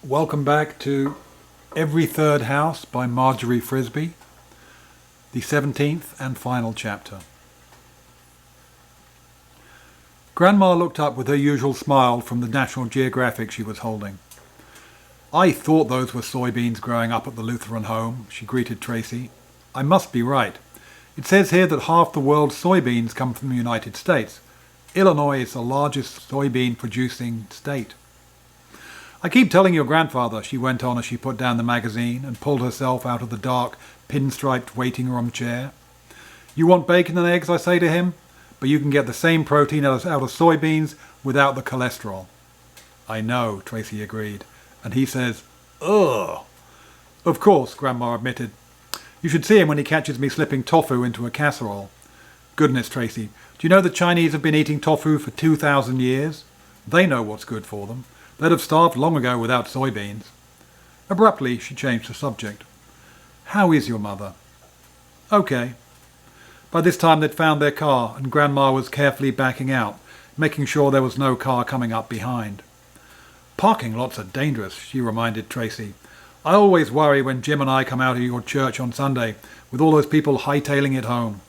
Welcome back to Every Third House by Margery Frisbie, the 17th and final chapter. Grandma looked up with her usual smile from the National Geographic she was holding. "I thought those were soybeans growing up at the Lutheran home," she greeted Tracy. "I must be right. It says here that half the world's soybeans come from the United States. Illinois is the largest soybean producing state." "I keep telling your grandfather," she went on as she put down the magazine and pulled herself out of the dark, pinstriped waiting room chair. "You want bacon and eggs, I say to him, but you can get the same protein out of soybeans without the cholesterol." "I know," Tracy agreed, and he says, "Ugh." "Of course," Grandma admitted. "You should see him when he catches me slipping tofu into a casserole. Goodness, Tracy, do you know the Chinese have been eating tofu for 2,000 years? They know what's good for them. They'd have starved long ago without soybeans." Abruptly, she changed the subject. "How is your mother?" "Okay." By this time they'd found their car and Grandma was carefully backing out, making sure there was no car coming up behind. "Parking lots are dangerous," she reminded Tracy. "I always worry when Jim and I come out of your church on Sunday with all those people hightailing it home."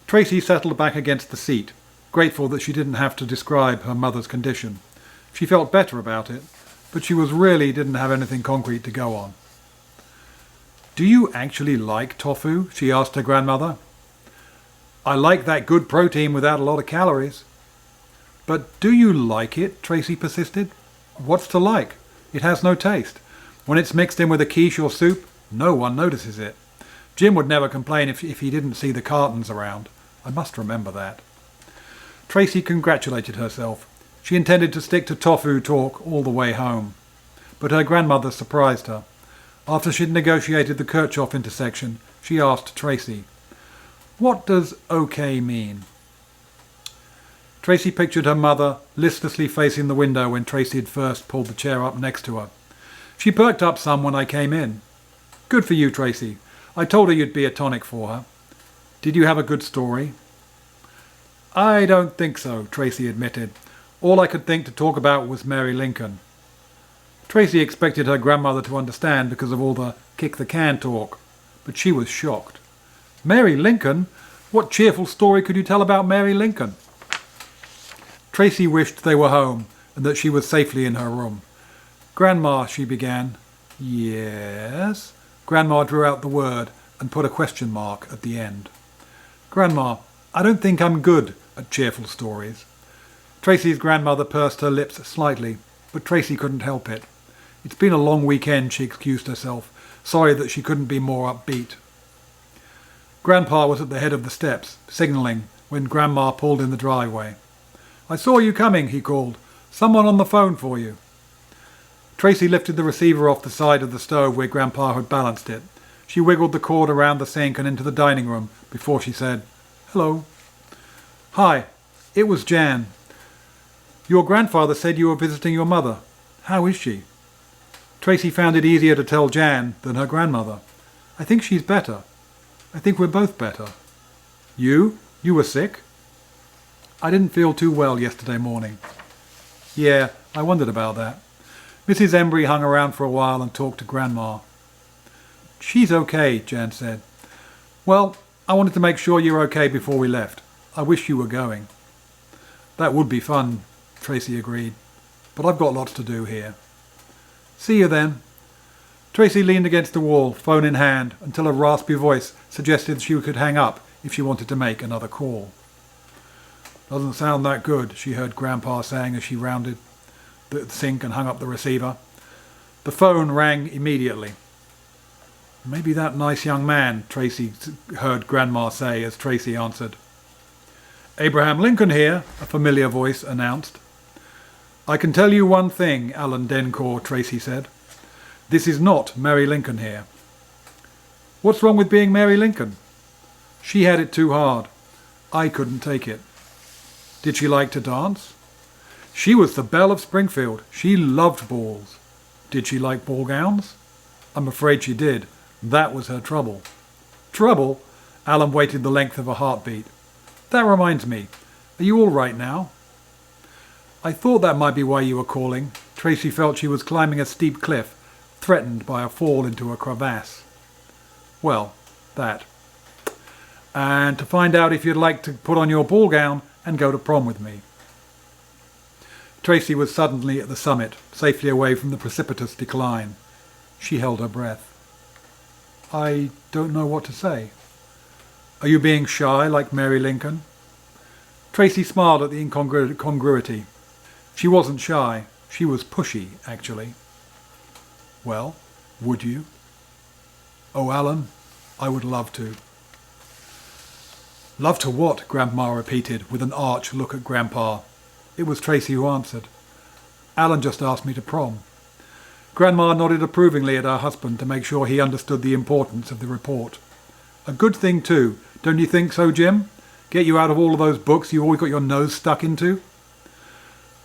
Tracy settled back against the seat, grateful that she didn't have to describe her mother's condition. She felt better about it, but she really didn't have anything concrete to go on. "Do you actually like tofu?" she asked her grandmother. "I like that good protein without a lot of calories." "But do you like it?" Tracy persisted. "What's to like? It has no taste. When it's mixed in with a quiche or soup, no one notices it. Jim would never complain if he didn't see the cartons around. I must remember that." Tracy congratulated herself. She intended to stick to tofu talk all the way home. But her grandmother surprised her. After she'd negotiated the Kirchhoff intersection, she asked Tracy, "What does okay mean?" Tracy pictured her mother listlessly facing the window when Tracy had first pulled the chair up next to her. "She perked up some when I came in." "Good for you, Tracy. I told her you'd be a tonic for her. Did you have a good story?" "I don't think so," Tracy admitted. "All I could think to talk about was Mary Lincoln." Tracy expected her grandmother to understand because of all the kick-the-can talk, but she was shocked. "Mary Lincoln? What cheerful story could you tell about Mary Lincoln?" Tracy wished they were home and that she was safely in her room. "Grandma," she began. "Yes?" Grandma drew out the word and put a question mark at the end. "Grandma, I don't think I'm good at cheerful stories." Tracy's grandmother pursed her lips slightly, but Tracy couldn't help it. "It's been a long weekend," she excused herself, sorry that she couldn't be more upbeat. Grandpa was at the head of the steps, signalling, when Grandma pulled in the driveway. "I saw you coming," he called. "Someone on the phone for you." Tracy lifted the receiver off the side of the stove where Grandpa had balanced it. She wiggled the cord around the sink and into the dining room before she said, "Hello." "Hi, it was Jan. Your grandfather said you were visiting your mother. How is she?" Tracy found it easier to tell Jan than her grandmother. "I think she's better. I think we're both better." "You? You were sick?" "I didn't feel too well yesterday morning." "Yeah, I wondered about that." Mrs. Embry hung around for a while and talked to Grandma. "She's okay," Jan said. "Well, I wanted to make sure you were okay before we left. I wish you were going." "That would be fun," Tracy agreed, "but I've got lots to do here." "See you then." Tracy leaned against the wall, phone in hand, until a raspy voice suggested she could hang up if she wanted to make another call. "Doesn't sound that good," she heard Grandpa saying as she rounded the sink and hung up the receiver. The phone rang immediately. "Maybe that nice young man," Tracy heard Grandma say as Tracy answered. "Abraham Lincoln here," a familiar voice announced. "I can tell you one thing, Alan Dencore," Tracy said. "This is not Mary Lincoln here." "What's wrong with being Mary Lincoln?" "She had it too hard. I couldn't take it." "Did she like to dance?" "She was the belle of Springfield. She loved balls." "Did she like ball gowns?" "I'm afraid she did. That was her trouble." "Trouble?" Alan waited the length of a heartbeat. "That reminds me. Are you all right now?" "I thought that might be why you were calling," Tracy felt she was climbing a steep cliff, threatened by a fall into a crevasse. Well, that. And to find out if you'd like to put on your ball gown and go to prom with me. Tracy was suddenly at the summit, safely away from the precipitous decline. She held her breath. I don't know what to say. Are you being shy like Mary Lincoln? Tracy smiled at the incongruity. She wasn't shy. She was pushy, actually. Well, would you? Oh, Alan, I would love to. Love to what? Grandma repeated, with an arch look at Grandpa. It was Tracy who answered. Alan just asked me to prom. Grandma nodded approvingly at her husband to make sure he understood the importance of the report. A good thing too, don't you think so, Jim? Get you out of all of those books you've always got your nose stuck into?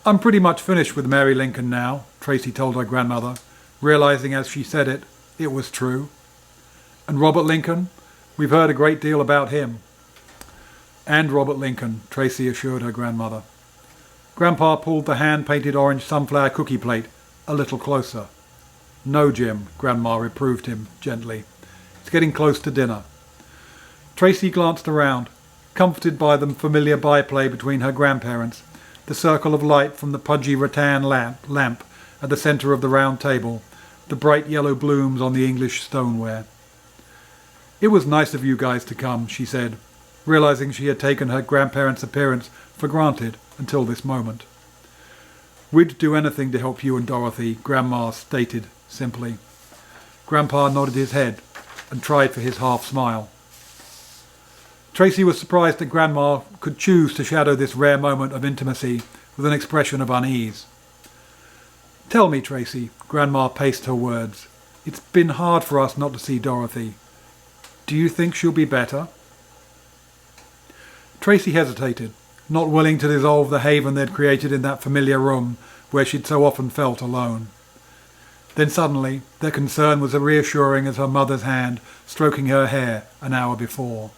I'm pretty much finished with Mary Lincoln now, Tracy told her grandmother, realising as she said it, it was true. And Robert Lincoln? We've heard a great deal about him. And Robert Lincoln, Tracy assured her grandmother. Grandpa pulled the hand-painted orange sunflower cookie plate a little closer. No, Jim, Grandma reproved him gently. It's getting close to dinner. Tracy glanced around, comforted by the familiar byplay between her grandparents, the circle of light from the pudgy rattan lamp at the centre of the round table, the bright yellow blooms on the English stoneware. It was nice of you guys to come, she said, realising she had taken her grandparents' appearance for granted until this moment. We'd do anything to help you and Dorothy, Grandma stated simply. Grandpa nodded his head and tried for his half-smile. Tracy was surprised that Grandma could choose to shadow this rare moment of intimacy with an expression of unease. Tell me, Tracy, Grandma paced her words. It's been hard for us not to see Dorothy. Do you think she'll be better? Tracy hesitated, not willing to dissolve the haven they'd created in that familiar room where she'd so often felt alone. Then suddenly, their concern was as reassuring as her mother's hand stroking her hair an hour before.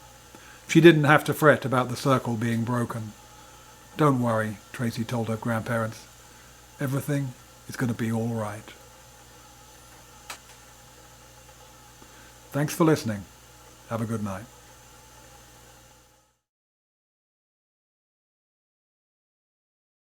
She didn't have to fret about the circle being broken. Don't worry, Tracy told her grandparents. Everything is going to be all right. Thanks for listening. Have a good night.